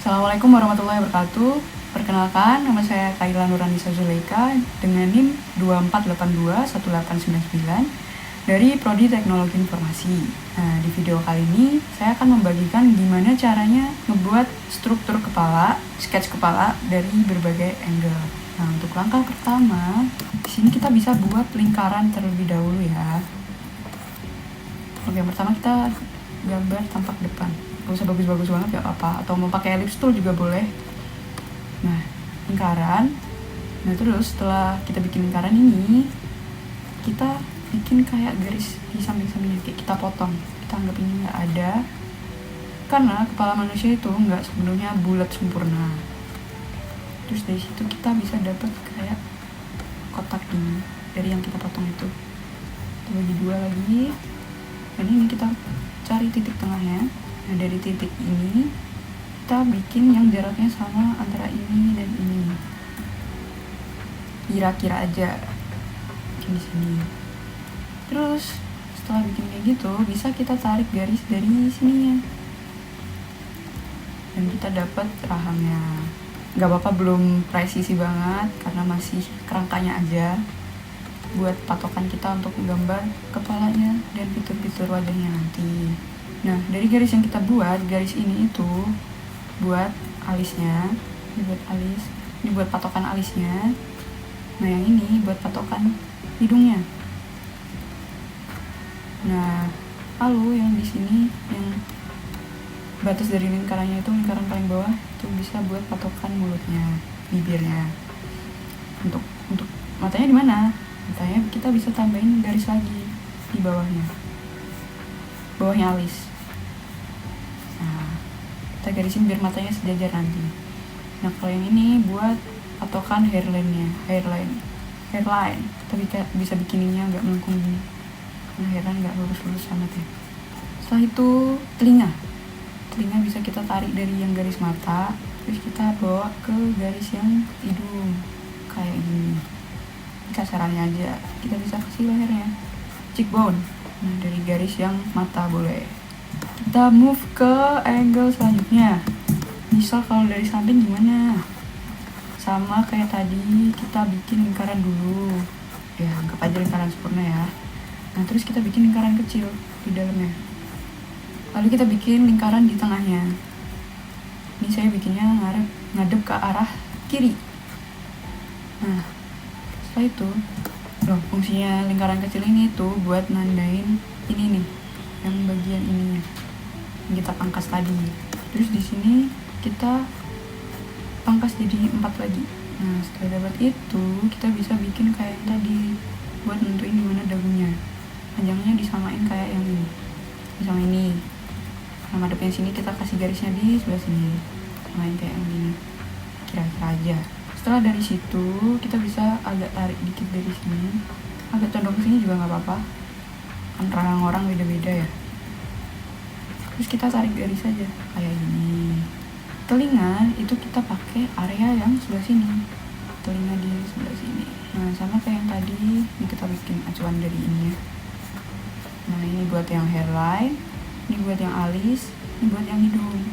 Assalamualaikum warahmatullahi wabarakatuh. Perkenalkan, nama saya Kaila Nuranisa Zuleika dengan NIM 24821899 dari Prodi Teknologi Informasi. Nah, di video kali ini saya akan membagikan gimana caranya ngebuat struktur kepala, sketch kepala dari berbagai angle. Nah, untuk langkah pertama, di sini kita bisa buat lingkaran terlebih dahulu ya. Oke, pertama kita gambar tampak depan. Gak usah bagus-bagus banget gak apa-apa, atau mau pakai ellipse tool juga boleh. Nah, lingkaran. Nah, terus setelah kita bikin lingkaran ini, kita bikin kayak garis di samping-sampingnya, kayak kita potong. Kita anggap ini nggak ada, karena kepala manusia itu nggak sepenuhnya bulat sempurna. Terus dari situ kita bisa dapat kayak kotak ini dari yang kita potong itu. Kita bagi dua lagi, dan ini kita cari titik tengahnya. Nah, dari titik ini kita bikin yang jaraknya sama antara ini dan ini. Kira-kira aja di sini. Terus setelah bikin kayak gitu, bisa kita tarik garis dari sininya. Dan kita dapat rahangnya. Gak apa-apa belum presisi banget karena masih kerangkanya aja buat patokan kita untuk menggambar kepalanya dan fitur-fitur wajahnya nanti. Nah, dari garis yang kita buat, garis ini itu buat alisnya, ini buat alis, ini buat patokan alisnya. Nah, yang ini buat patokan hidungnya. Nah, lalu yang di sini yang batas dari lingkarannya itu, lingkaran paling bawah itu bisa buat patokan mulutnya, bibirnya. Untuk matanya di mana? Matanya kita bisa tambahin garis lagi di bawahnya alis. Nah, kita garisin biar matanya sejajar nanti. Nah, kalau yang ini buat patokan hairline. Kita bisa bikininya nggak melengkung gini. Nah, hairline nggak lurus-lurus amat ya. Setelah itu telinga bisa kita tarik dari yang garis mata, terus kita bawa ke garis yang hidung kayak gini. Kasarannya aja kita bisa kasih lehernya, cheekbone. Nah, dari garis yang mata boleh. Kita move ke angle selanjutnya. Misal kalau dari samping gimana? Sama kayak tadi, kita bikin lingkaran dulu. Ya, anggap aja lingkaran sempurna ya. Nah, terus kita bikin lingkaran kecil di dalamnya. Lalu kita bikin lingkaran di tengahnya. Ini saya bikinnya ngadep ke arah kiri. Nah, setelah itu, fungsinya lingkaran kecil ini tuh buat nandain ini nih, yang bagian ininya yang kita pangkas tadi. Terus di sini kita pangkas jadi 4 lagi. Nah, setelah dapat itu kita bisa bikin kayak yang tadi buat nentuin dimana dagunya. Panjangnya disamain kayak yang ini, sama ini. Nah, madepnya sini kita kasih garisnya di sebelah sini, samain kayak yang ini. Kira-kira aja. Setelah dari situ kita bisa agak tarik dikit dari sini, agak condong ke sini juga nggak apa-apa, kan rahang orang beda-beda ya. Terus kita tarik garis aja kayak gini. Telinga itu kita pakai area yang sebelah sini, telinga di sebelah sini. Nah, sama kayak yang tadi, ini kita bikin acuan dari ini ya. Nah, ini buat yang hairline, ini buat yang alis, ini buat yang hidung.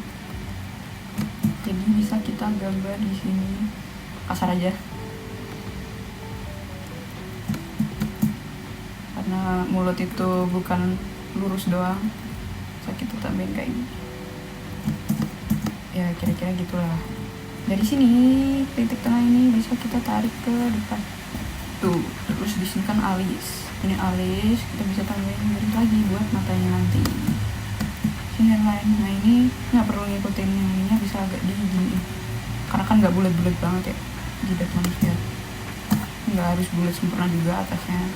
Jadi bisa kita gambar di sini kasar aja, karena mulut itu bukan lurus doang, bisa kita tambahin kayak gini ya, kira-kira gitulah. Dari sini titik tengah ini bisa kita tarik ke depan tuh. Terus di sini kan alis, ini alis, kita bisa tambahin garis lagi buat matanya nanti. Sini hairline. Nah, ini nggak perlu ngikutin yang ininya, bisa agak diginiin karena kan nggak bulat-bulat banget ya jidat manusia, nggak harus bulat sempurna juga atasnya.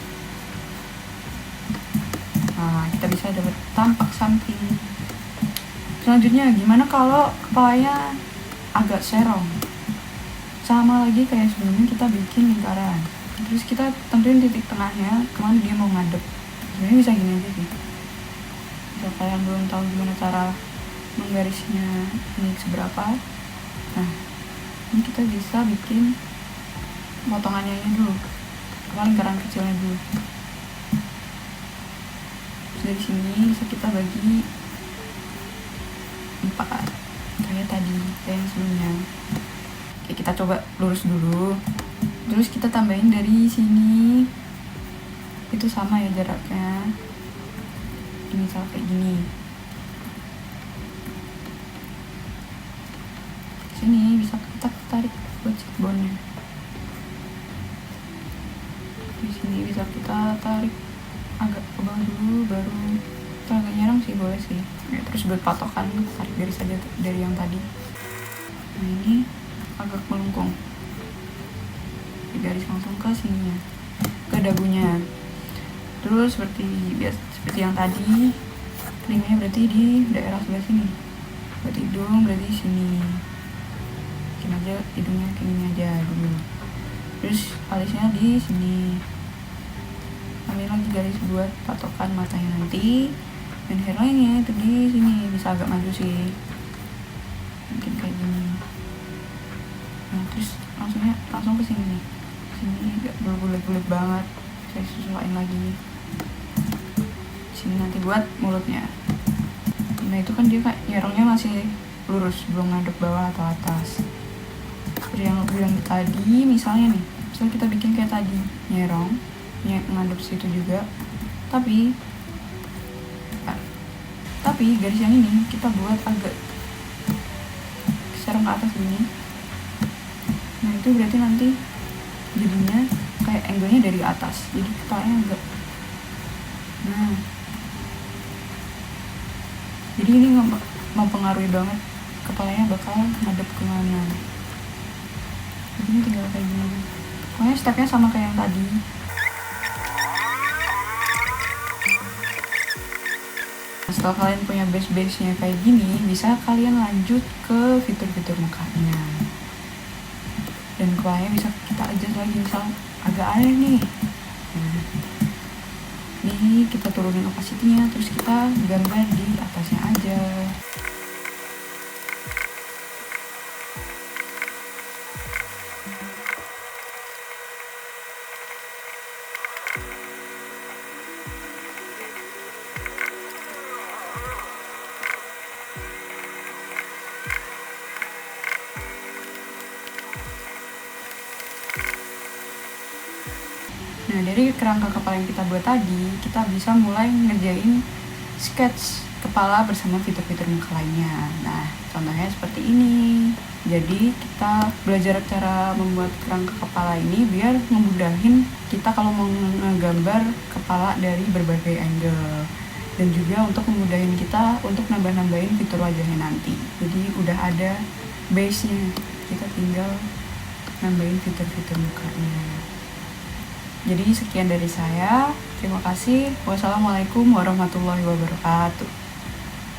Nah, kita bisa dapat tampak samping. Selanjutnya gimana kalau kepalanya agak serong? Sama lagi kayak sebelumnya, kita bikin lingkaran, terus kita tentuin titik tengahnya kemana dia mau ngadep. Sebenarnya bisa gini aja sih. Kalau kalian belum tahu gimana cara menggarisnya ini seberapa, nah ini kita bisa bikin potongannya ini dulu, lingkaran kecilnya dulu. Terus dari sini bisa kita bagi 4. kayak tadi, kayak yang sebelumnya. Oke, kita coba lurus dulu, terus kita tambahin dari sini, itu sama ya jaraknya, misal kayak gini. Sini bisa kita tarik buat cheekbone-nya. Di sini bisa kita tarik agak ke bawah dulu, baru kita agak nyerang sih, boleh sih ya. Terus buat patokan tarik garis aja dari yang tadi. Nah ini agak melengkung, di garis langsung ke sininya, ke dagunya. Terus seperti yang tadi, telinganya berarti di daerah sebelah sini, buat hidung berarti sini. Bikin aja hidungnya kayak gini aja dulu. Terus alisnya di sini. Ambil lagi garis buat patokan matanya nanti, dan hairline-nya itu di sini. Bisa agak maju sih, mungkin kayak gini. Nah terus langsung ke sini nih. Sini gak bulat-bulat banget, saya sesuaiin lagi. Sini nanti buat mulutnya. Nah itu kan dia kayak nyerongnya masih lurus, belum ngadep bawah atau atas. Seperti yang aku bilang tadi, misalnya kita bikin kayak tadi, nyerong ngadep situ juga, tapi garis yang ini kita buat agak serong ke atas gini. Nah itu berarti nanti jadinya kayak angle-nya dari atas, jadi kepalanya agak, nah jadi ini mempengaruhi banget kepalanya bakal ngadep kemana. Jadi ini tinggal kayak gini, pokoknya stepnya sama kayak yang tadi. Setelah kalian punya base-nya kayak gini, bisa kalian lanjut ke fitur-fitur mukanya. Dan kepalanya bisa kita adjust lagi, misal agak aneh nih. Nah, ini kita turunin opacity-nya, terus kita gambar di atasnya aja. Nah dari kerangka kepala yang kita buat tadi, kita bisa mulai ngerjain sketch kepala bersama fitur-fitur muka lainnya. Nah contohnya seperti ini. Jadi kita belajar cara membuat kerangka kepala ini biar memudahin kita kalau mau menggambar kepala dari berbagai angle, dan juga untuk memudahin kita untuk nambah-nambahin fitur wajahnya nanti. Jadi udah ada base-nya, kita tinggal nambahin fitur-fitur mukanya. Jadi sekian dari saya, terima kasih. Wassalamualaikum warahmatullahi wabarakatuh.